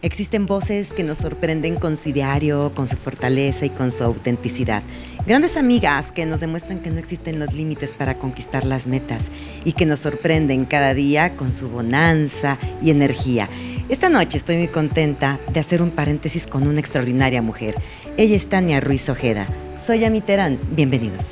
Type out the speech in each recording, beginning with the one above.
Existen voces que nos sorprenden con su ideario, con su fortaleza y con su autenticidad. Grandes amigas que nos demuestran que no existen los límites para conquistar las metas y que nos sorprenden cada día con su bonanza y energía. Esta noche estoy muy contenta de hacer un paréntesis con una extraordinaria mujer. Ella es Tania Ruiz Ojeda. Soy Ami Terán. Bienvenidos.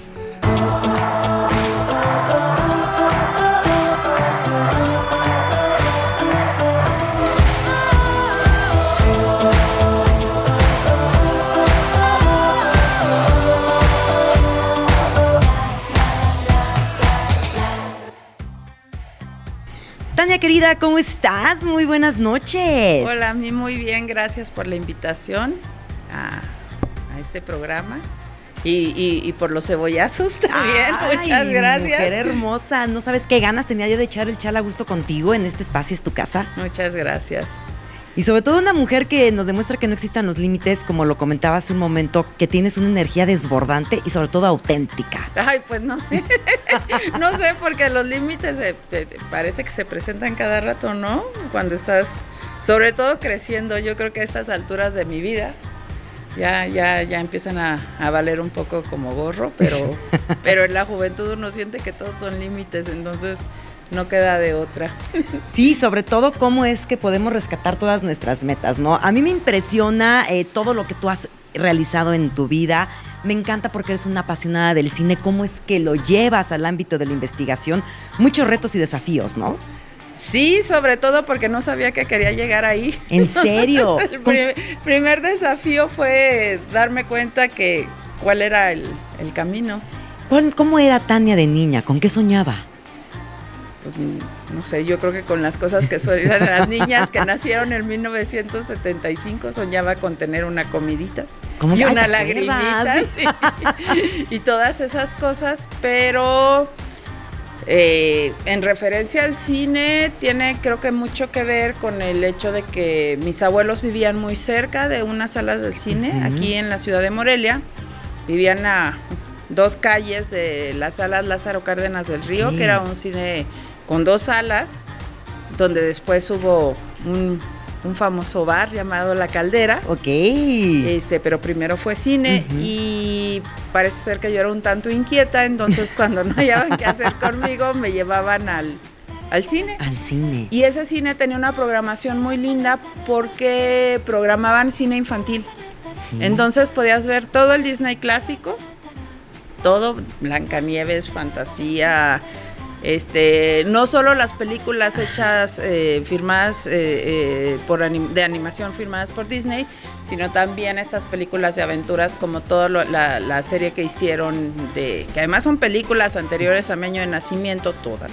Tania querida, ¿cómo estás? Muy buenas noches. Hola, a mí muy bien, gracias por la invitación a este programa y por los cebollazos también. Ay, muchas gracias. Mujer hermosa, no sabes qué ganas tenía yo de echar el chal a gusto contigo en este espacio, es tu casa. Muchas gracias. Y sobre todo una mujer que nos demuestra que no existen los límites, como lo comentaba hace un momento, que tienes una energía desbordante y sobre todo auténtica. Ay, pues no sé, no sé, porque los límites parece que se presentan cada rato, ¿no? Cuando estás, sobre todo creciendo, yo creo que a estas alturas de mi vida, ya empiezan a valer un poco como gorro, pero en la juventud uno siente que todos son límites, entonces no queda de otra. Sí, sobre todo cómo es que podemos rescatar todas nuestras metas, ¿no? A mí me impresiona todo lo que tú has realizado en tu vida. Me encanta porque eres una apasionada del cine, cómo es que lo llevas al ámbito de la investigación. Muchos retos y desafíos, ¿no? Sí, sobre todo porque no sabía que quería llegar ahí. ¿En serio? El primer desafío fue darme cuenta que cuál era el camino. ¿Cómo era Tania de niña? ¿Con qué soñaba? Pues, no sé, yo creo que con las cosas que sueñan las niñas que nacieron en 1975, soñaba con tener una comiditas y una lagrimita y todas esas cosas, pero en referencia al cine tiene creo que mucho que ver con el hecho de que mis abuelos vivían muy cerca de unas salas del cine, aquí en la ciudad de Morelia, vivían a 2 calles de las salas Lázaro Cárdenas del Río, que era un cine con 2 salas, donde después hubo un famoso bar llamado La Caldera. Ok. Pero primero fue cine y parece ser que yo era un tanto inquieta, entonces cuando no hallaban qué hacer conmigo, me llevaban al cine. Al cine. Y ese cine tenía una programación muy linda porque programaban cine infantil. Sí. Entonces podías ver todo el Disney clásico, todo, Blancanieves, Fantasía, no solo las películas hechas, firmadas de animación firmadas por Disney, sino también estas películas de aventuras como toda la serie que hicieron, que además son películas anteriores a mi año de nacimiento, todas.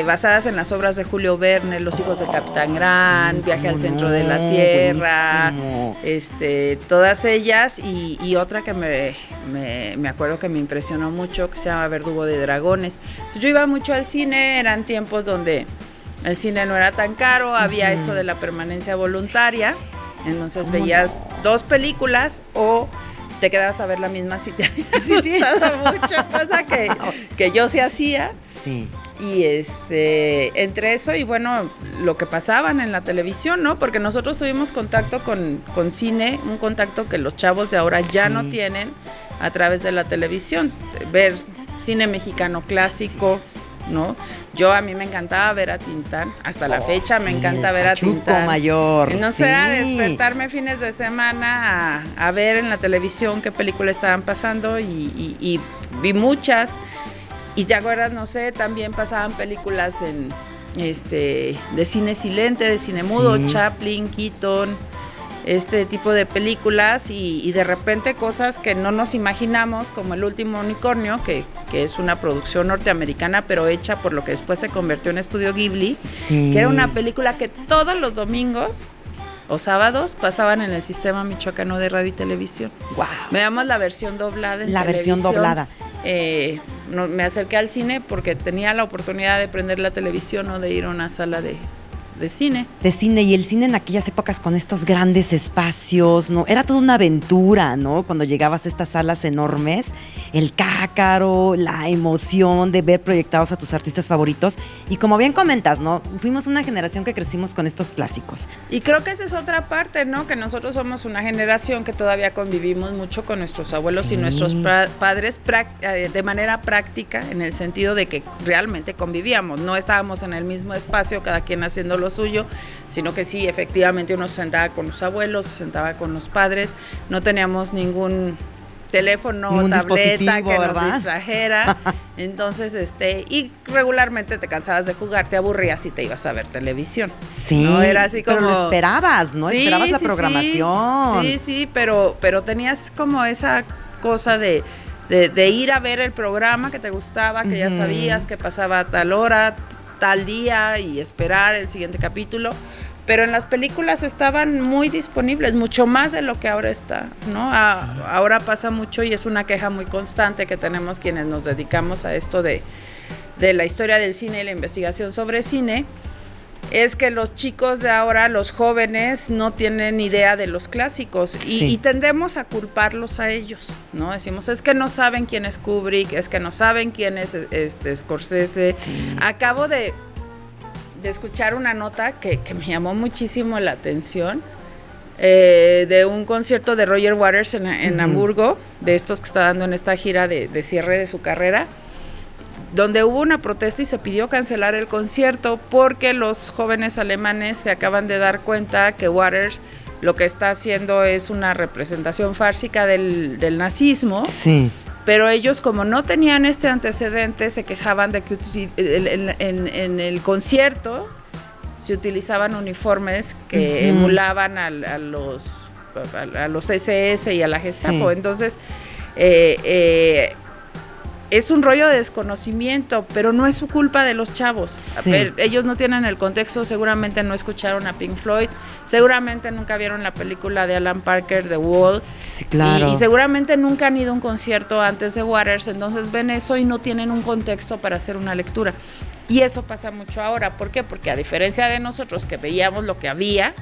Basadas en las obras de Julio Verne, Los hijos de Capitán Grant, sí, Viaje al centro de la Tierra, todas ellas y otra que me acuerdo que me impresionó mucho, que se llama Verdugo de Dragones. Yo iba mucho al cine, eran tiempos donde el cine no era tan caro, había esto de la permanencia voluntaria, entonces veías 2 películas o te quedabas a ver la misma si te había gustado mucho, cosa que yo sí hacía. Sí. Y entre eso y bueno, lo que pasaban en la televisión, ¿no? Porque nosotros tuvimos contacto con cine, un contacto que los chavos de ahora ya no tienen a través de la televisión. Ver cine mexicano clásico, ¿no? A mí me encantaba ver a Tintán, hasta la fecha me encanta ver a Tintán. Mayor. No era despertarme fines de semana a ver en la televisión qué película estaban pasando y vi muchas. Y te acuerdas, no sé, también pasaban películas de cine silente, de cine mudo, Chaplin, Keaton, este tipo de películas y de repente cosas que no nos imaginamos, como El último unicornio, que es una producción norteamericana, pero hecha por lo que después se convirtió en Estudio Ghibli, que era una película que todos los domingos o sábados pasaban en el sistema michoacano de radio y televisión. Wow. Veamos la versión doblada en la televisión. Versión doblada. Me acerqué al cine porque tenía la oportunidad de prender la televisión o de ir a una sala de de cine. De cine, y el cine en aquellas épocas con estos grandes espacios, ¿no? Era toda una aventura, ¿no? Cuando llegabas a estas salas enormes, el cácaro, la emoción de ver proyectados a tus artistas favoritos. Y como bien comentas, ¿no? Fuimos una generación que crecimos con estos clásicos. Y creo que esa es otra parte, ¿no? Que nosotros somos una generación que todavía convivimos mucho con nuestros abuelos y nuestros padres de manera práctica, en el sentido de que realmente convivíamos. No estábamos en el mismo espacio, cada quien haciendo lo suyo, sino que sí, efectivamente uno se sentaba con los abuelos, se sentaba con los padres, no teníamos ningún teléfono, ningún tableta que ¿verdad? Nos distrajera. Entonces, y regularmente te cansabas de jugar, te aburrías y te ibas a ver televisión. Sí, ¿no? Era así como... pero lo esperabas, ¿no? Sí, esperabas la programación. Sí, pero tenías como esa cosa de ir a ver el programa que te gustaba, que ya sabías que pasaba a tal hora, tal día, y esperar el siguiente capítulo. Pero en las películas estaban muy disponibles, mucho más de lo que ahora está, ¿no? Ahora pasa mucho, y es una queja muy constante que tenemos quienes nos dedicamos a esto de la historia del cine y la investigación sobre cine, es que los chicos de ahora, los jóvenes, no tienen idea de los clásicos y tendemos a culparlos a ellos, ¿no? Decimos, es que no saben quién es Kubrick, es que no saben quién es Scorsese. Sí. Acabo de escuchar una nota que me llamó muchísimo la atención, de un concierto de Roger Waters en Hamburgo, de estos que está dando en esta gira de cierre de su carrera, donde hubo una protesta y se pidió cancelar el concierto porque los jóvenes alemanes se acaban de dar cuenta que Waters lo que está haciendo es una representación fársica del nazismo. Sí. Pero ellos, como no tenían este antecedente, se quejaban de que en el concierto se utilizaban uniformes que emulaban a los SS y a la Gestapo. Sí. Entonces, es un rollo de desconocimiento, pero no es su culpa de los chavos. Sí. A ver, ellos no tienen el contexto, seguramente no escucharon a Pink Floyd, seguramente nunca vieron la película de Alan Parker, The Wall, sí, claro. y seguramente nunca han ido a un concierto antes de Waters, entonces ven eso y no tienen un contexto para hacer una lectura. Y eso pasa mucho ahora. ¿Por qué? Porque a diferencia de nosotros que veíamos lo que había,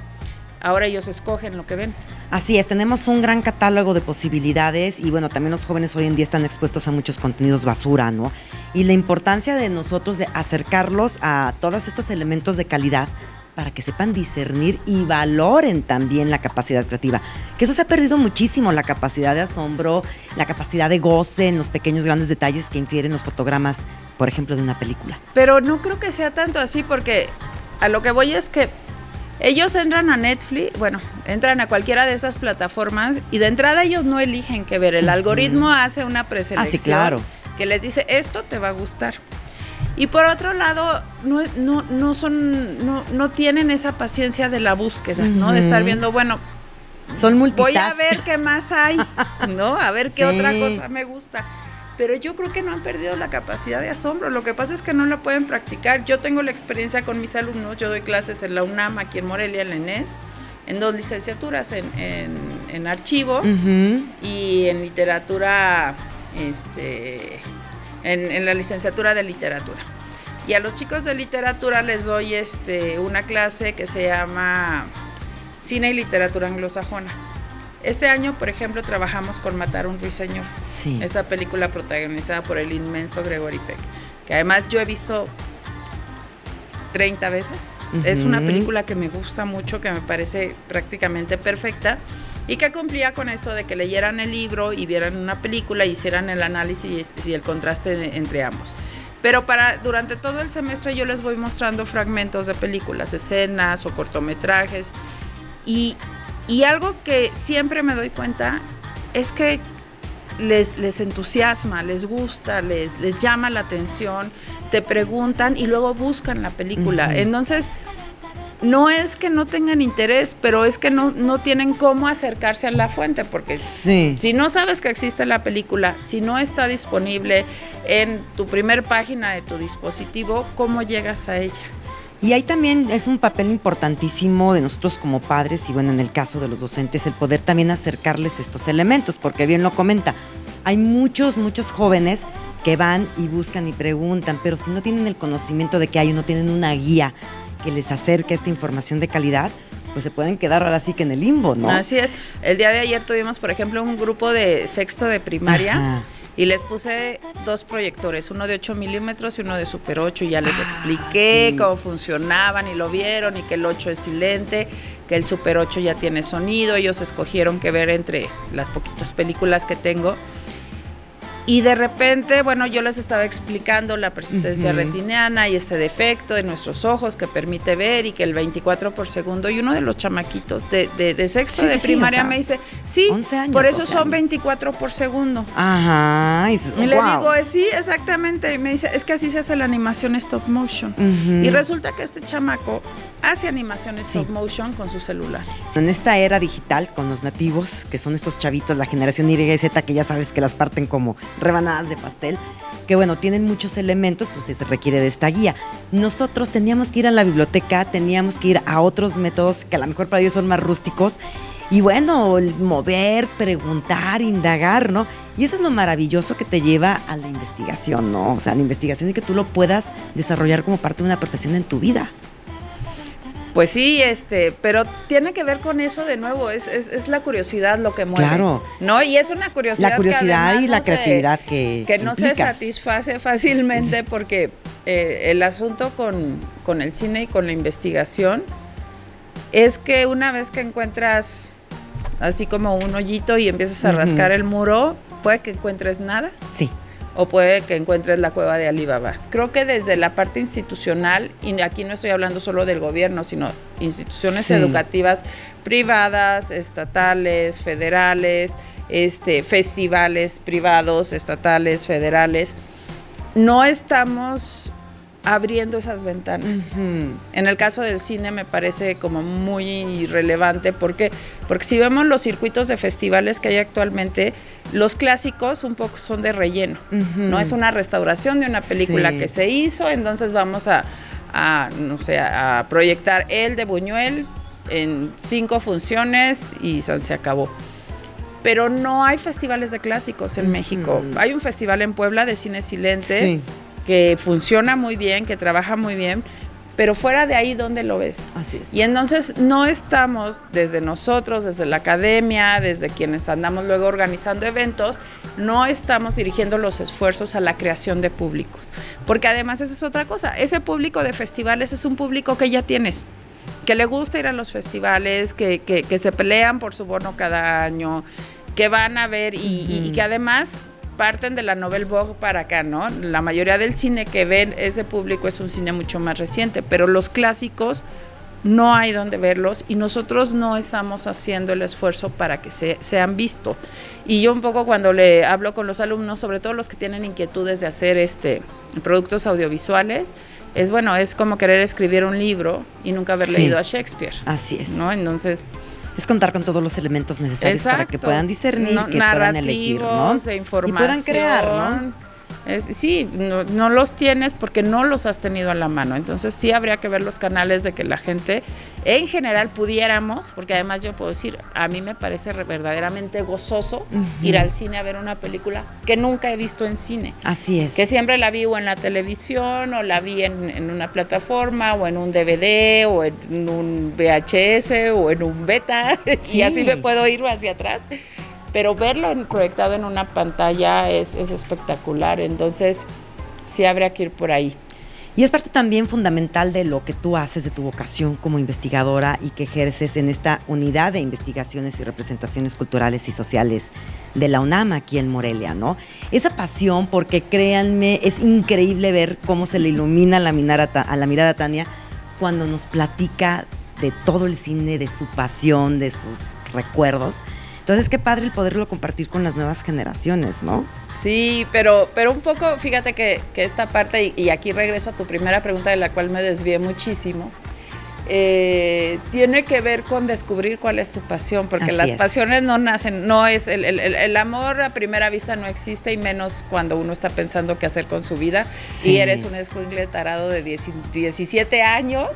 ahora ellos escogen lo que ven. Así es, tenemos un gran catálogo de posibilidades y bueno, también los jóvenes hoy en día están expuestos a muchos contenidos basura, ¿no? Y la importancia de nosotros de acercarlos a todos estos elementos de calidad para que sepan discernir y valoren también la capacidad creativa. Que eso se ha perdido muchísimo, la capacidad de asombro, la capacidad de goce en los pequeños grandes detalles que infieren los fotogramas, por ejemplo, de una película. Pero no creo que sea tanto así, porque a lo que voy es que ellos entran a Netflix, entran a cualquiera de estas plataformas y de entrada ellos no eligen qué ver. El algoritmo hace una preselección que les dice, esto te va a gustar. Y por otro lado, no tienen esa paciencia de la búsqueda, ¿no? De estar viendo, son multitask. Voy a ver qué más hay, ¿no? A ver qué otra cosa me gusta. Pero yo creo que no han perdido la capacidad de asombro, lo que pasa es que no la pueden practicar. Yo tengo la experiencia con mis alumnos, yo doy clases en la UNAM, aquí en Morelia, en la ENES, en 2 licenciaturas, en archivo y en literatura, en la licenciatura de literatura. Y a los chicos de literatura les doy una clase que se llama Cine y Literatura Anglosajona. Este año, por ejemplo, trabajamos con Matar a un ruiseñor, esta película protagonizada por el inmenso Gregory Peck, que además yo he visto 30 veces. Es una película que me gusta mucho, que me parece prácticamente perfecta y que cumplía con esto de que leyeran el libro y vieran una película y hicieran el análisis y el contraste entre ambos. Pero durante todo el semestre yo les voy mostrando fragmentos de películas, escenas o cortometrajes, y algo que siempre me doy cuenta es que les entusiasma, les gusta, les llama la atención, te preguntan y luego buscan la película. Entonces, no es que no tengan interés, pero es que no tienen cómo acercarse a la fuente, porque si no sabes que existe la película, si no está disponible en tu primer página de tu dispositivo, ¿cómo llegas a ella? Y ahí también es un papel importantísimo de nosotros como padres y en el caso de los docentes, el poder también acercarles estos elementos, porque bien lo comenta, hay muchos jóvenes que van y buscan y preguntan, pero si no tienen el conocimiento de que hay, no tienen una guía que les acerque esta información de calidad, pues se pueden quedar ahora sí que en el limbo, ¿no? Así es. El día de ayer tuvimos, por ejemplo, un grupo de sexto de primaria. Ajá. Y les puse 2 proyectores, uno de 8 milímetros y uno de Super 8, y ya les expliqué cómo funcionaban y lo vieron, y que el 8 es silente, que el Super 8 ya tiene sonido. Ellos escogieron qué ver entre las poquitas películas que tengo. Y de repente, bueno, yo les estaba explicando la persistencia retiniana y este defecto de nuestros ojos que permite ver, y que el 24 por segundo, y uno de los chamaquitos de sexto de primaria, o sea, me dice, sí, 11 años, por eso 12 son años. 24 por segundo. Ajá. Y le digo, sí, exactamente. Y me dice, es que así se hace la animación stop motion. Y resulta que este chamaco hace animación stop motion con su celular. En esta era digital, con los nativos, que son estos chavitos, la generación Y y Z, que ya sabes que las parten como rebanadas de pastel, que bueno, tienen muchos elementos, pues se requiere de esta guía. Nosotros teníamos que ir a la biblioteca, teníamos que ir a otros métodos que a lo mejor para ellos son más rústicos, y bueno, mover, preguntar, indagar, ¿no? Y eso es lo maravilloso que te lleva a la investigación, ¿no? O sea, la investigación y que tú lo puedas desarrollar como parte de una profesión en tu vida. Pues sí, pero tiene que ver con eso de nuevo, es la curiosidad lo que mueve. Claro. ¿No? Y es una curiosidad. La curiosidad y la creatividad que no se satisface fácilmente, porque el asunto con el cine y con la investigación es que una vez que encuentras así como un hoyito y empiezas a rascar el muro, puede que encuentres nada. Sí. O puede que encuentres la cueva de Alí Baba. Creo que desde la parte institucional, y aquí no estoy hablando solo del gobierno, sino instituciones educativas privadas, estatales, federales, festivales privados, estatales, federales, no estamos abriendo esas ventanas. En el caso del cine me parece como muy relevante, porque si vemos los circuitos de festivales que hay actualmente, los clásicos un poco son de relleno, no es una restauración de una película que se hizo, entonces vamos a proyectar El de Buñuel en 5 funciones y se acabó. Pero no hay festivales de clásicos en México. Hay un festival en Puebla de cine silente, que funciona muy bien, que trabaja muy bien, pero fuera de ahí, ¿dónde lo ves? Así es. Y entonces no estamos, desde nosotros, desde la academia, desde quienes andamos luego organizando eventos, no estamos dirigiendo los esfuerzos a la creación de públicos, porque además esa es otra cosa, ese público de festivales es un público que ya tienes, que le gusta ir a los festivales, que se pelean por su bono cada año, que van a ver y que además parten de la Nouvelle Vague para acá, ¿no? La mayoría del cine que ven ese público es un cine mucho más reciente, pero los clásicos no hay donde verlos y nosotros no estamos haciendo el esfuerzo para que sean vistos. Y yo un poco cuando le hablo con los alumnos, sobre todo los que tienen inquietudes de hacer productos audiovisuales, es como querer escribir un libro y nunca haber leído a Shakespeare. Así es. ¿No? Entonces, es contar con todos los elementos necesarios para que puedan discernir, que puedan elegir, ¿no? De información, y puedan crear, ¿no? No los tienes porque no los has tenido a la mano. Entonces sí habría que ver los canales de que la gente, en general, pudiéramos, porque además yo puedo decir, a mí me parece verdaderamente gozoso ir al cine a ver una película que nunca he visto en cine. Así es. Que siempre la vi o en la televisión, o la vi en una plataforma, o en un DVD, o en un VHS, o en un beta, y así me puedo ir hacia atrás. Pero verlo proyectado en una pantalla es espectacular, entonces sí habría que ir por ahí. Y es parte también fundamental de lo que tú haces, de tu vocación como investigadora y que ejerces en esta unidad de investigaciones y representaciones culturales y sociales de la UNAM aquí en Morelia, ¿no? Esa pasión, porque créanme, es increíble ver cómo se le ilumina a la mirada a Tania cuando nos platica de todo el cine, de su pasión, de sus recuerdos. Entonces, qué padre el poderlo compartir con las nuevas generaciones, ¿no? Sí, pero un poco, fíjate que esta parte, y aquí regreso a tu primera pregunta de la cual me desvié muchísimo, tiene que ver con descubrir cuál es tu pasión, porque las pasiones no nacen, no es, el amor a primera vista no existe, y menos cuando uno está pensando qué hacer con su vida, y eres un escuincle tarado de 17 años,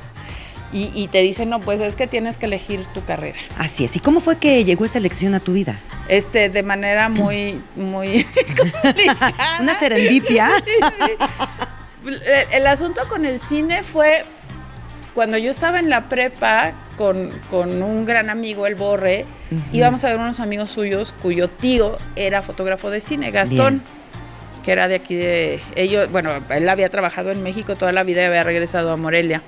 y te dicen, no, pues es que tienes que elegir tu carrera. Así es. ¿Y cómo fue que llegó esa elección a tu vida? De manera muy complicada. Una serendipia. Sí. El asunto con el cine fue cuando yo estaba en la prepa con un gran amigo, el Borre, íbamos a ver unos amigos suyos cuyo tío era fotógrafo de cine, Gastón, que era de aquí de ellos. Bueno, él había trabajado en México toda la vida y había regresado a Morelia.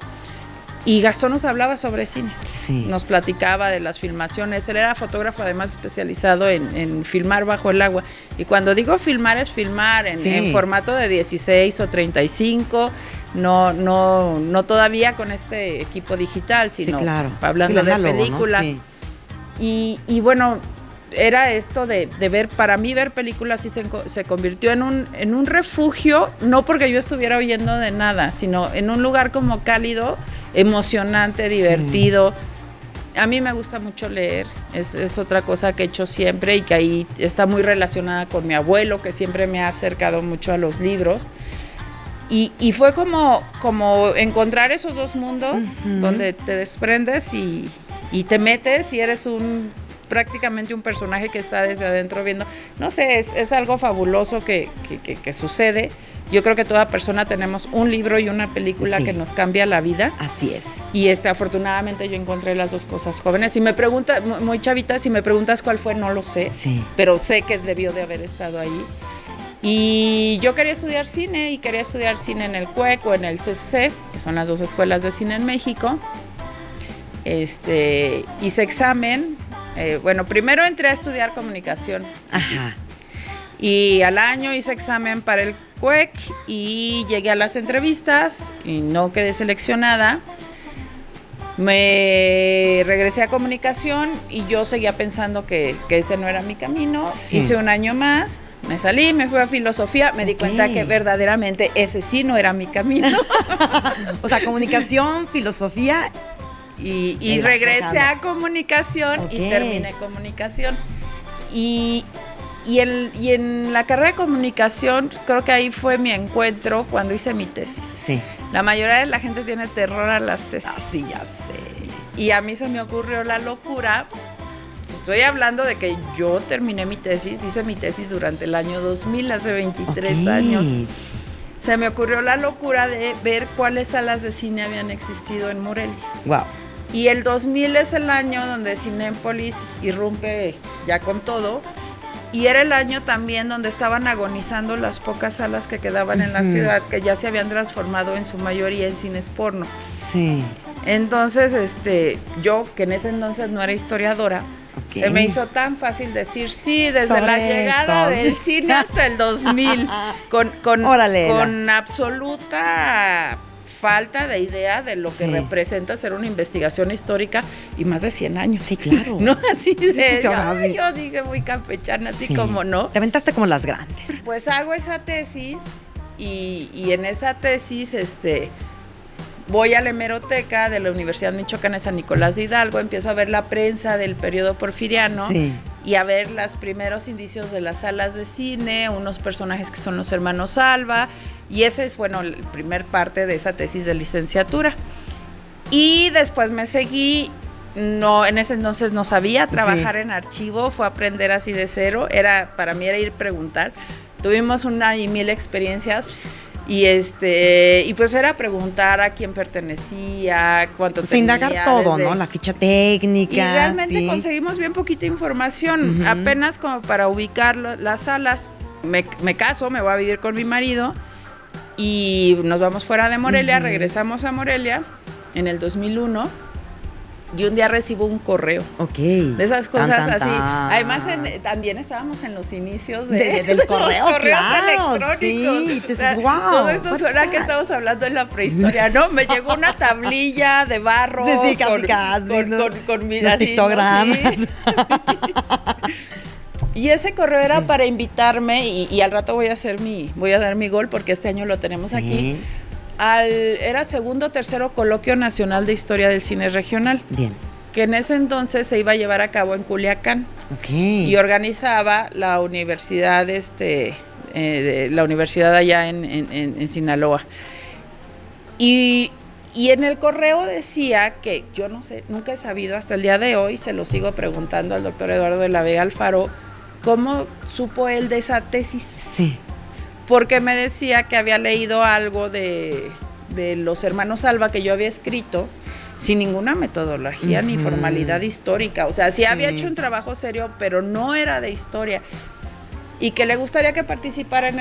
Y Gastón nos hablaba sobre cine, nos platicaba de las filmaciones. Él era fotógrafo además especializado en filmar bajo el agua. Y cuando digo filmar, es filmar en formato de 16 o 35, no todavía con este equipo digital, sino hablando de película. ¿No? Sí. Y bueno, era esto de ver, para mí ver películas sí se convirtió en un refugio, no porque yo estuviera huyendo de nada, sino en un lugar como cálido, emocionante, divertido. A mí me gusta mucho leer, es otra cosa que he hecho siempre y que ahí está muy relacionada con mi abuelo, que siempre me ha acercado mucho a los libros. Y fue como encontrar esos dos mundos donde te desprendes y te metes y eres prácticamente un personaje que está desde adentro viendo. No sé, es algo fabuloso que sucede. Yo creo que toda persona tenemos un libro y una película que nos cambia la vida. Así es. Y afortunadamente yo encontré las dos cosas jóvenes. Si me preguntas, muy chavita, si me preguntas cuál fue, no lo sé. Sí. Pero sé que debió de haber estado ahí. Y yo quería estudiar cine en el CUEC o en el CCC, que son las dos escuelas de cine en México. Hice examen. Bueno, primero entré a estudiar comunicación. Ajá. Y al año hice examen para el CUEC y llegué a las entrevistas y no quedé seleccionada. Me regresé a comunicación y yo seguía pensando que ese no era mi camino. Sí. Hice un año más, me salí, me fui a filosofía, me di cuenta que verdaderamente ese sí no era mi camino. O sea, comunicación, filosofía. Y regresé a comunicación y terminé comunicación. Y en la carrera de comunicación, creo que ahí fue mi encuentro cuando hice mi tesis. Sí. La mayoría de la gente tiene terror a las tesis. Sí, ya sé. Y a mí se me ocurrió la locura. Estoy hablando de que yo terminé mi tesis, hice mi tesis durante el año 2000, hace 23 años. Se me ocurrió la locura de ver cuáles salas de cine habían existido en Morelia. Wow. Y el 2000 es el año donde Cinépolis irrumpe ya con todo. Y era el año también donde estaban agonizando las pocas salas que quedaban en la ciudad, que ya se habían transformado en su mayoría en cines porno. Sí. Entonces, yo, que en ese entonces no era historiadora, se me hizo tan fácil decir sí, desde la llegada del cine hasta el 2000, con absoluta falta de idea de lo que representa hacer una investigación histórica y más de 100 años. Sí, claro. No así yo dije muy campechana, así como no. Te aventaste como las grandes. Pues hago esa tesis y en esa tesis voy a la hemeroteca de la Universidad Michoacana de San Nicolás de Hidalgo, empiezo a ver la prensa del periodo porfiriano y a ver los primeros indicios de las salas de cine, unos personajes que son los hermanos Alba, y ese es, bueno, la primer parte de esa tesis de licenciatura. Y después me seguí, en ese entonces no sabía trabajar en archivo, fue aprender así de cero, para mí era ir preguntar. Tuvimos una y mil experiencias. Y pues era preguntar a quién pertenecía, cuánto tenía. Indagar todo, ¿no? La ficha técnica. Y realmente conseguimos bien poquita información, apenas como para ubicar las salas. Me caso, me voy a vivir con mi marido y nos vamos fuera de Morelia, regresamos a Morelia en el 2001. Y un día recibo un correo. De esas cosas así. Además, también estábamos en los inicios del correo, los correos electrónicos. Sí, entonces, wow. Todo eso suena que estamos hablando en la prehistoria, ¿no? Me llegó una tablilla de barro. Sí, casi, con mis pictogramas. ¿No? Sí. Y ese correo era para invitarme, y al rato voy a dar mi gol, porque este año lo tenemos aquí. Era segundo o tercero coloquio nacional de historia del cine regional. Bien. Que en ese entonces se iba a llevar a cabo en Culiacán. Y organizaba la universidad, la universidad allá en Sinaloa. Y en el correo decía que, yo no sé, nunca he sabido, hasta el día de hoy, se lo sigo preguntando al doctor Eduardo de la Vega Alfaro, ¿cómo supo él de esa tesis? Sí. Porque me decía que había leído algo de los hermanos Alba que yo había escrito sin ninguna metodología ni formalidad histórica. O sea, sí había hecho un trabajo serio, pero no era de historia. Y que le gustaría que participara en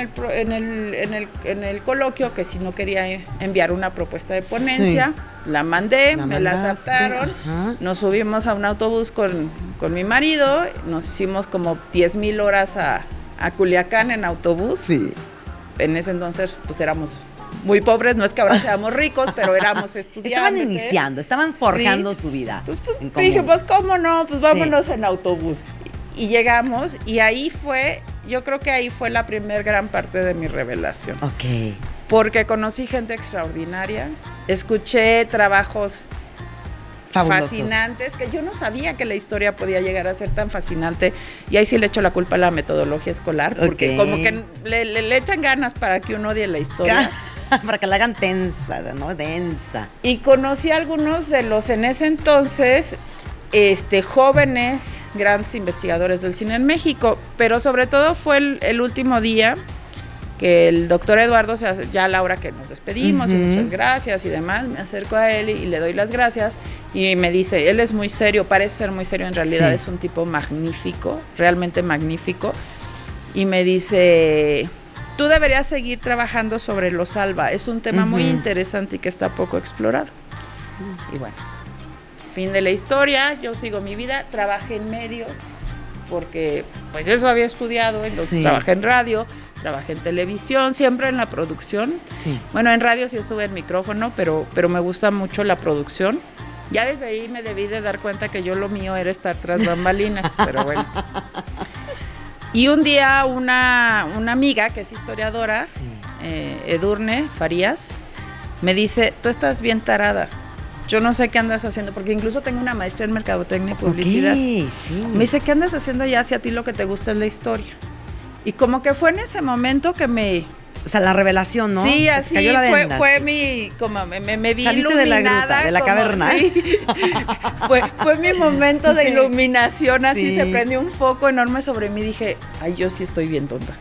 el coloquio, que si no quería enviar una propuesta de ponencia, la mandé, me la aceptaron, nos subimos a un autobús con mi marido, nos hicimos como 10,000 horas a Culiacán en autobús. Sí. En ese entonces pues éramos muy pobres, no es que ahora seamos ricos, pero éramos estudiantes. Estaban iniciando, estaban forjando su vida. Entonces pues dije, pues cómo no, pues vámonos en autobús. Y llegamos y ahí fue, yo creo que ahí fue la primer gran parte de mi revelación. Ok. Porque conocí gente extraordinaria, escuché trabajos fabulosos, fascinantes, que yo no sabía que la historia podía llegar a ser tan fascinante, y ahí sí le echo la culpa a la metodología escolar, porque como que le echan ganas para que uno odie la historia. Para que la hagan tensa, ¿no? Densa. Y conocí a algunos de los en ese entonces jóvenes, grandes investigadores del cine en México, pero sobre todo fue el último día que el doctor Eduardo, ya a la hora que nos despedimos, y muchas gracias y demás, me acerco a él y le doy las gracias, y me dice, él es muy serio, parece ser muy serio, en realidad es un tipo magnífico, realmente magnífico, y me dice, tú deberías seguir trabajando sobre los ALBA, es un tema muy interesante y que está poco explorado. Y bueno, fin de la historia, yo sigo mi vida, trabajé en medios, porque pues eso había estudiado, entonces trabajé en radio, trabajé en televisión, siempre en la producción. Sí. Bueno, en radio sí estuve en micrófono, pero me gusta mucho la producción. Ya desde ahí me debí de dar cuenta que yo lo mío era estar tras bambalinas, pero bueno. Y un día una amiga que es historiadora, Edurne Farías, me dice, tú estás bien tarada. Yo no sé qué andas haciendo, porque incluso tengo una maestría en mercadotecnia y publicidad. Okay, sí. Me dice, ¿qué andas haciendo allá si a ti lo que te gusta es la historia? Y como que fue en ese momento que o sea, la revelación, ¿no? Sí, así fue mi, como me vi saliste iluminada. De la caverna. Sí, fue mi momento de iluminación, así se prendió un foco enorme sobre mí, dije, ay, yo sí estoy bien tonta.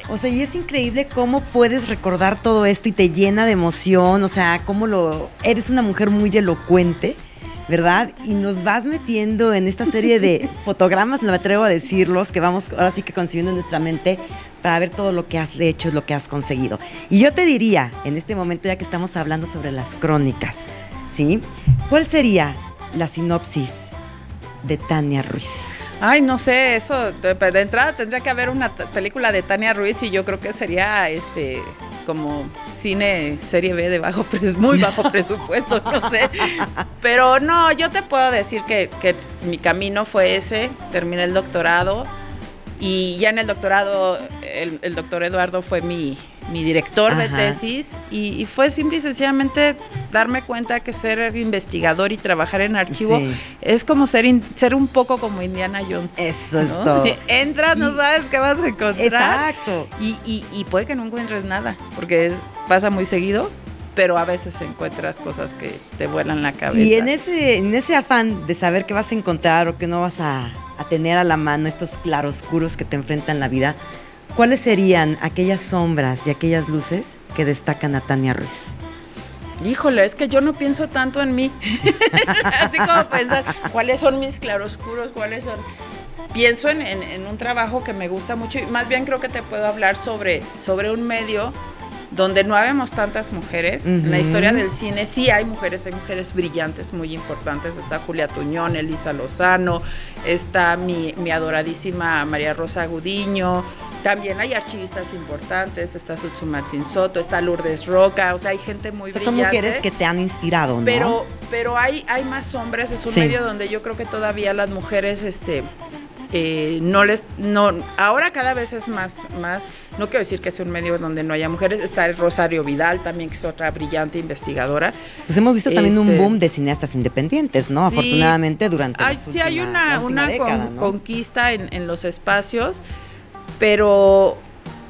O sea, y es increíble cómo puedes recordar todo esto y te llena de emoción, o sea, eres una mujer muy elocuente, ¿verdad? Y nos vas metiendo en esta serie de fotogramas, me atrevo a decirlos, que vamos ahora sí que concibiendo en nuestra mente para ver todo lo que has hecho, lo que has conseguido. Y yo te diría, en este momento, ya que estamos hablando sobre las crónicas, ¿sí? ¿Cuál sería la sinopsis de Tania Ruiz? Ay, no sé, eso de entrada tendría que haber una película de Tania Ruiz y yo creo que sería como cine serie B de muy bajo presupuesto, no sé. Pero no, yo te puedo decir que mi camino fue ese, terminé el doctorado y ya en el doctorado el doctor Eduardo fue mi director de tesis y fue simple y sencillamente darme cuenta que ser investigador y trabajar en archivo es como ser un poco como Indiana Jones. Eso, ¿no? Es todo. Entras, no sabes qué vas a encontrar. Exacto. Y puede que no encuentres nada, porque pasa muy seguido, pero a veces encuentras cosas que te vuelan la cabeza. Y en ese afán de saber qué vas a encontrar o qué no vas a tener a la mano, estos claroscuros que te enfrentan la vida, ¿cuáles serían aquellas sombras y aquellas luces que destacan a Tania Ruiz? Híjole, es que yo no pienso tanto en mí. Así como pensar, ¿cuáles son mis claroscuros? ¿Cuáles son? Pienso en un trabajo que me gusta mucho y más bien creo que te puedo hablar sobre un medio donde no habemos tantas mujeres. En la historia del cine sí hay mujeres brillantes, muy importantes. Está Julia Tuñón, Elisa Lozano, está mi adoradísima María Rosa Gudiño. También hay archivistas importantes, está Tsutsumatsin Soto, está Lourdes Roca, o sea, hay gente muy brillante. Son mujeres que te han inspirado, ¿no? Pero hay más hombres, es un medio donde yo creo que todavía las mujeres, ahora cada vez es más, no quiero decir que sea un medio donde no haya mujeres, está Rosario Vidal también, que es otra brillante investigadora. Pues hemos visto también un boom de cineastas independientes, ¿no? Sí, afortunadamente durante sí hay una década, ¿no? Conquista en los espacios, pero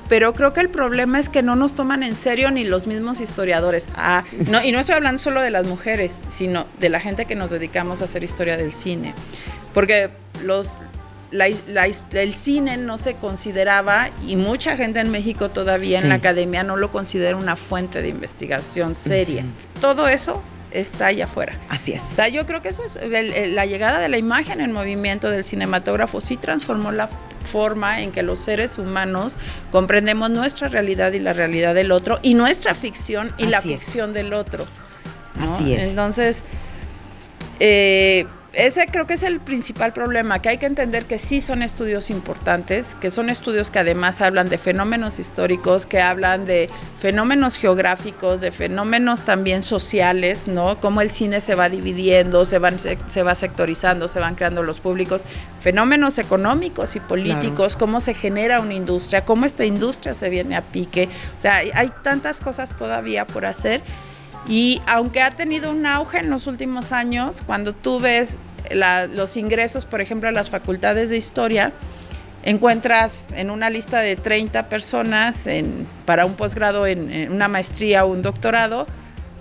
creo que el problema es que no nos toman en serio ni los mismos historiadores. Y no estoy hablando solo de las mujeres, sino de la gente que nos dedicamos a hacer historia del cine, porque el cine no se consideraba, y mucha gente en México todavía en la academia no lo considera una fuente de investigación seria. Todo eso está allá afuera. Así es. O sea, yo creo que eso es la llegada de la imagen en movimiento del cinematógrafo sí transformó la forma en que los seres humanos comprendemos nuestra realidad y la realidad del otro, y nuestra ficción y la ficción del otro, ¿no? Así es. Entonces, ese creo que es el principal problema, que hay que entender que sí son estudios importantes, que son estudios que además hablan de fenómenos históricos, que hablan de fenómenos geográficos, de fenómenos también sociales, ¿no? Cómo el cine se va dividiendo, se va sectorizando, se van creando los públicos, fenómenos económicos y políticos, cómo se genera una industria, cómo esta industria se viene a pique. O sea, hay tantas cosas todavía por hacer. Y aunque ha tenido un auge en los últimos años, cuando tú ves los ingresos, por ejemplo, a las facultades de historia, encuentras en una lista de 30 personas para un posgrado, en una maestría o un doctorado,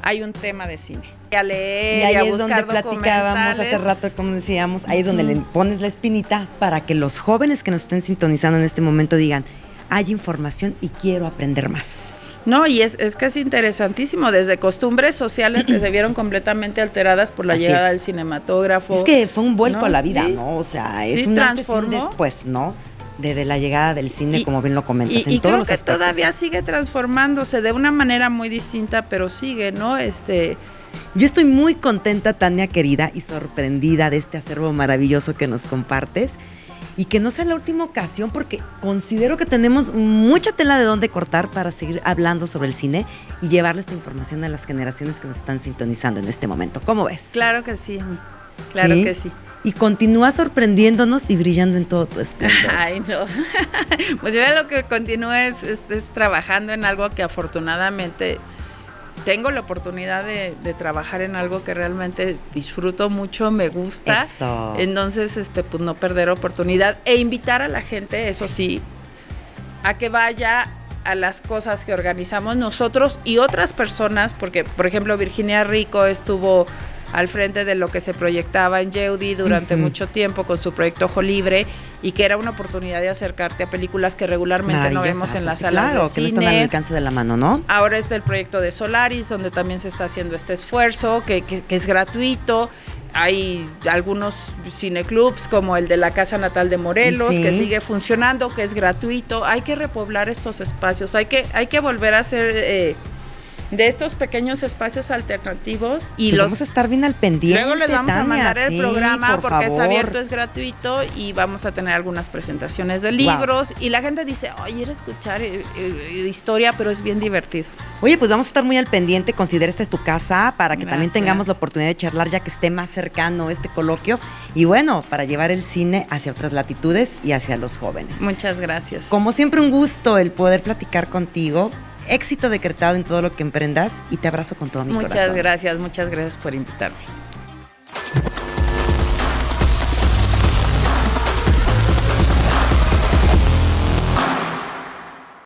hay un tema de cine. A leer y a buscar documentales. Platicábamos hace rato, como decíamos, ahí es donde le pones la espinita para que los jóvenes que nos estén sintonizando en este momento digan, hay información y quiero aprender más. No, y es que es interesantísimo, desde costumbres sociales que se vieron completamente alteradas por la llegada del cinematógrafo. Es que fue un vuelco a la vida, ¿no? O sea, es un antes y un después, ¿no? Desde la llegada del cine, como bien lo comentas, en todos los aspectos. Y creo que todavía sigue transformándose de una manera muy distinta, pero sigue, ¿no? Yo estoy muy contenta, Tania querida, y sorprendida de este acervo maravilloso que nos compartes. Y que no sea la última ocasión, porque considero que tenemos mucha tela de dónde cortar para seguir hablando sobre el cine y llevarle esta información a las generaciones que nos están sintonizando en este momento. ¿Cómo ves? Claro que sí, claro que sí. Y continúa sorprendiéndonos y brillando en todo tu esplendor. Ay, no. Pues yo lo que continúo es trabajando en algo que afortunadamente tengo la oportunidad de trabajar en algo que realmente disfruto mucho, me gusta. Eso. Entonces, pues no perder oportunidad e invitar a la gente, eso sí, a que vaya a las cosas que organizamos nosotros y otras personas, porque, por ejemplo, Virginia Rico estuvo al frente de lo que se proyectaba en Yeudi durante mucho tiempo con su proyecto Ojo Libre, y que era una oportunidad de acercarte a películas que regularmente no vemos en las salas de cine. Que no están al alcance de la mano, ¿no? Ahora está el proyecto de Solaris, donde también se está haciendo este esfuerzo, que es gratuito. Hay algunos cineclubs como el de la Casa Natal de Morelos, que sigue funcionando, que es gratuito. Hay que repoblar estos espacios, hay que volver a hacer de estos pequeños espacios alternativos, y pues vamos a estar bien al pendiente. Luego les vamos a mandar el programa porque favor. Es abierto, es gratuito, y vamos a tener algunas presentaciones de libros, y la gente dice, oye, ir a escuchar historia, pero es bien divertido. Oye, pues vamos a estar muy al pendiente, considera esta es tu casa, para que también tengamos la oportunidad de charlar ya que esté más cercano este coloquio, y bueno, para llevar el cine hacia otras latitudes y hacia los jóvenes. Muchas gracias. Como siempre, un gusto el poder platicar contigo. Éxito decretado en todo lo que emprendas, y te abrazo con todo mi corazón. Muchas gracias por invitarme.